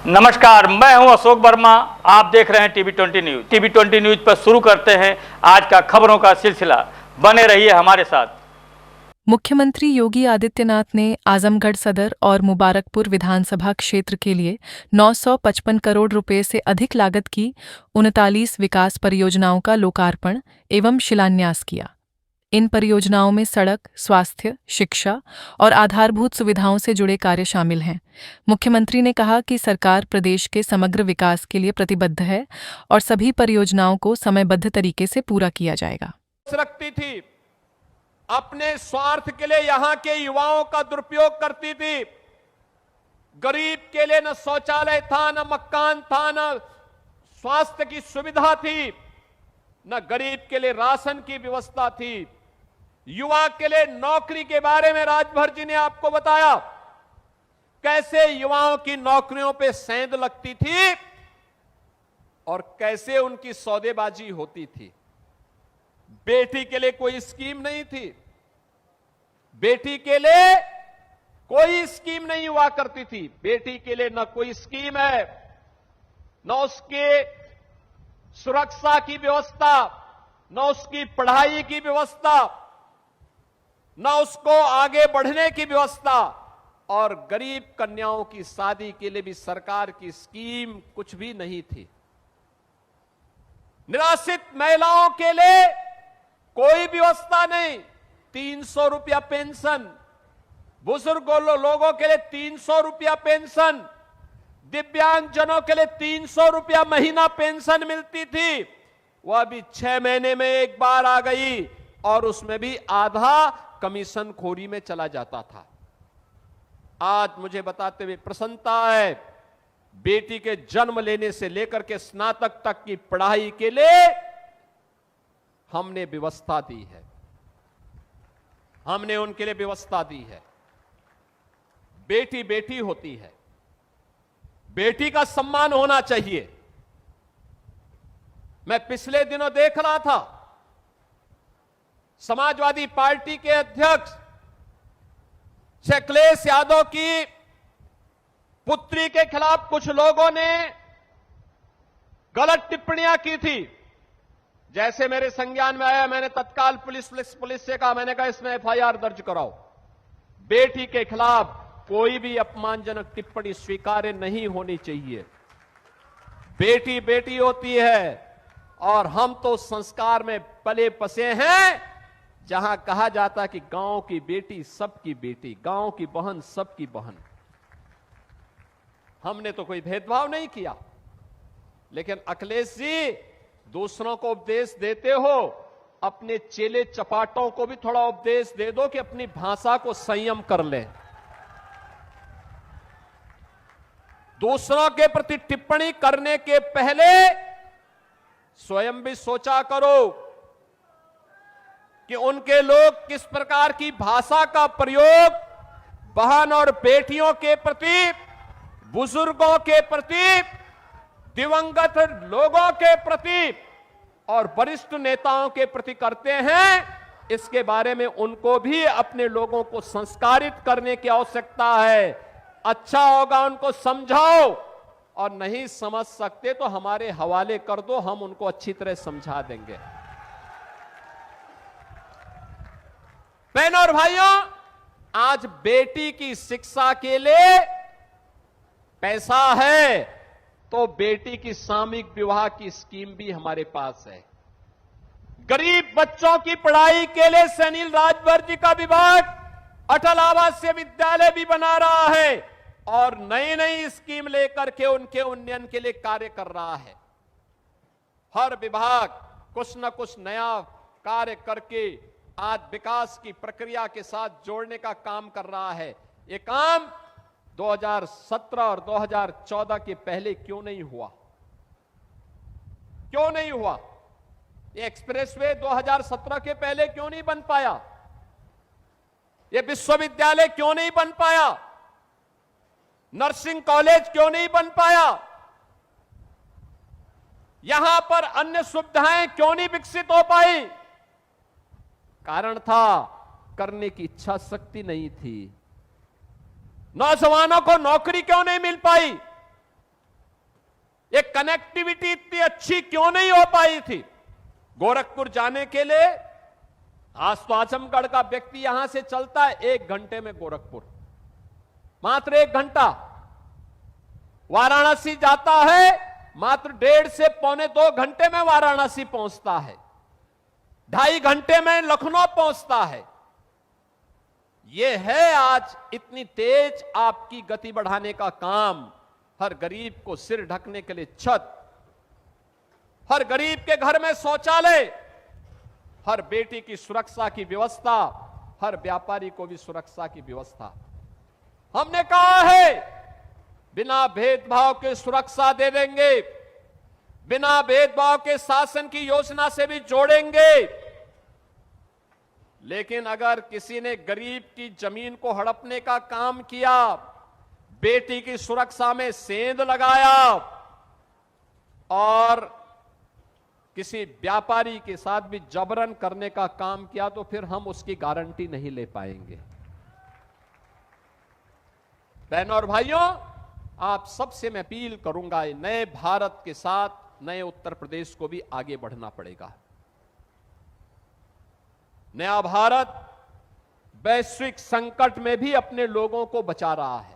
नमस्कार, मैं हूं अशोक वर्मा। आप देख रहे हैं टीवी20 न्यूज। टीवी20 न्यूज पर शुरू करते हैं आज का खबरों का सिलसिला। बने रहिए हमारे साथ। मुख्यमंत्री योगी आदित्यनाथ ने आजमगढ़ सदर और मुबारकपुर विधानसभा क्षेत्र के लिए 955 करोड़ रुपए से अधिक लागत की 39 विकास परियोजनाओं का लोकार्पण एवं शिलान्यास किया। इन परियोजनाओं में सड़क, स्वास्थ्य, शिक्षा और आधारभूत सुविधाओं से जुड़े कार्य शामिल हैं। मुख्यमंत्री ने कहा कि सरकार प्रदेश के समग्र विकास के लिए प्रतिबद्ध है और सभी परियोजनाओं को समयबद्ध तरीके से पूरा किया जाएगा। रखती थी, अपने स्वार्थ के लिए यहां के युवाओं का दुरुपयोग करती थी। गरीब के लिए न शौचालय था, न मकान था, न स्वास्थ्य की सुविधा थी, न गरीब के लिए राशन की व्यवस्था थी। युवा के लिए नौकरी के बारे में राजभर जी ने आपको बताया, कैसे युवाओं की नौकरियों पे सेंध लगती थी और कैसे उनकी सौदेबाजी होती थी। बेटी के लिए कोई स्कीम नहीं थी, बेटी के लिए कोई स्कीम नहीं हुआ करती थी। बेटी के लिए न कोई स्कीम है, न उसके सुरक्षा की व्यवस्था, न उसकी पढ़ाई की व्यवस्था, न उसको आगे बढ़ने की व्यवस्था, और गरीब कन्याओं की शादी के लिए भी सरकार की स्कीम कुछ भी नहीं थी। निराश्रित महिलाओं के लिए कोई व्यवस्था नहीं। 300 रुपया पेंशन, बुजुर्ग लोगों के लिए 300 रुपया पेंशन, दिव्यांगजनों के लिए 300 रुपया महीना पेंशन मिलती थी। वह अभी 6 महीने में एक बार आ गई और उसमें भी आधा कमीशन खोरी में चला जाता था। आज मुझे बताते हुए प्रसन्नता है, बेटी के जन्म लेने से लेकर के स्नातक तक की पढ़ाई के लिए हमने व्यवस्था दी है। हमने उनके लिए व्यवस्था दी है। बेटी बेटी होती है, बेटी का सम्मान होना चाहिए। मैं पिछले दिनों देख रहा था, समाजवादी पार्टी के अध्यक्ष अखिलेश यादव की पुत्री के खिलाफ कुछ लोगों ने गलत टिप्पणियां की थी। जैसे मेरे संज्ञान में आया, मैंने तत्काल पुलिस से कहा, मैंने कहा इसमें एफआईआर दर्ज कराओ। बेटी के खिलाफ कोई भी अपमानजनक टिप्पणी स्वीकार्य नहीं होनी चाहिए। बेटी बेटी होती है और हम तो संस्कार में पले बसे हैं, जहां कहा जाता कि गांव की बेटी सबकी बेटी, गांव की बहन सबकी बहन। हमने तो कोई भेदभाव नहीं किया। लेकिन अखिलेश जी, दूसरों को उपदेश देते हो, अपने चेले चपाटों को भी थोड़ा उपदेश दे दो कि अपनी भाषा को संयम कर लें। दूसरों के प्रति टिप्पणी करने के पहले स्वयं भी सोचा करो कि उनके लोग किस प्रकार की भाषा का प्रयोग बहन और बेटियों के प्रति, बुजुर्गों के प्रति, दिवंगत लोगों के प्रति और वरिष्ठ नेताओं के प्रति करते हैं। इसके बारे में उनको भी अपने लोगों को संस्कारित करने की आवश्यकता है। अच्छा होगा उनको समझाओ, और नहीं समझ सकते तो हमारे हवाले कर दो, हम उनको अच्छी तरह समझा देंगे। बहनों और भाइयों, आज बेटी की शिक्षा के लिए पैसा है तो बेटी की सामूहिक विवाह की स्कीम भी हमारे पास है। गरीब बच्चों की पढ़ाई के लिए सुनील राजभर जी का विभाग अटल आवासीय विद्यालय भी बना रहा है और नई नई स्कीम लेकर के उनके उन्नयन के लिए कार्य कर रहा है। हर विभाग कुछ न कुछ नया कार्य करके आज विकास की प्रक्रिया के साथ जोड़ने का काम कर रहा है। ये काम 2017 और 2014 के पहले क्यों नहीं हुआ? क्यों नहीं हुआ? ये एक्सप्रेसवे 2017 के पहले क्यों नहीं बन पाया? ये विश्वविद्यालय क्यों नहीं बन पाया? नर्सिंग कॉलेज क्यों नहीं बन पाया? यहां पर अन्य सुविधाएं क्यों नहीं विकसित हो पाई? कारण था, करने की इच्छा शक्ति नहीं थी। नौजवानों को नौकरी क्यों नहीं मिल पाई? ये कनेक्टिविटी इतनी अच्छी क्यों नहीं हो पाई थी? गोरखपुर जाने के लिए आज तो आजमगढ़ का व्यक्ति यहां से चलता है 1 घंटे में गोरखपुर, मात्र 1 घंटा। वाराणसी जाता है मात्र 1.5 से पौने 2 घंटे में वाराणसी पहुंचता है, 2.5 घंटे में लखनऊ पहुंचता है। यह है आज इतनी तेज आपकी गति बढ़ाने का काम। हर गरीब को सिर ढकने के लिए छत, हर गरीब के घर में शौचालय, हर बेटी की सुरक्षा की व्यवस्था, हर व्यापारी को भी सुरक्षा की व्यवस्था। हमने कहा है बिना भेदभाव के सुरक्षा दे देंगे, बिना भेदभाव के शासन की योजना से भी जोड़ेंगे। लेकिन अगर किसी ने गरीब की जमीन को हड़पने का काम किया, बेटी की सुरक्षा में सेंध लगाया और किसी व्यापारी के साथ भी जबरन करने का काम किया, तो फिर हम उसकी गारंटी नहीं ले पाएंगे। बहनों और भाइयों, आप सबसे मैं अपील करूंगा, नए भारत के साथ नए उत्तर प्रदेश को भी आगे बढ़ना पड़ेगा। नया भारत वैश्विक संकट में भी अपने लोगों को बचा रहा है।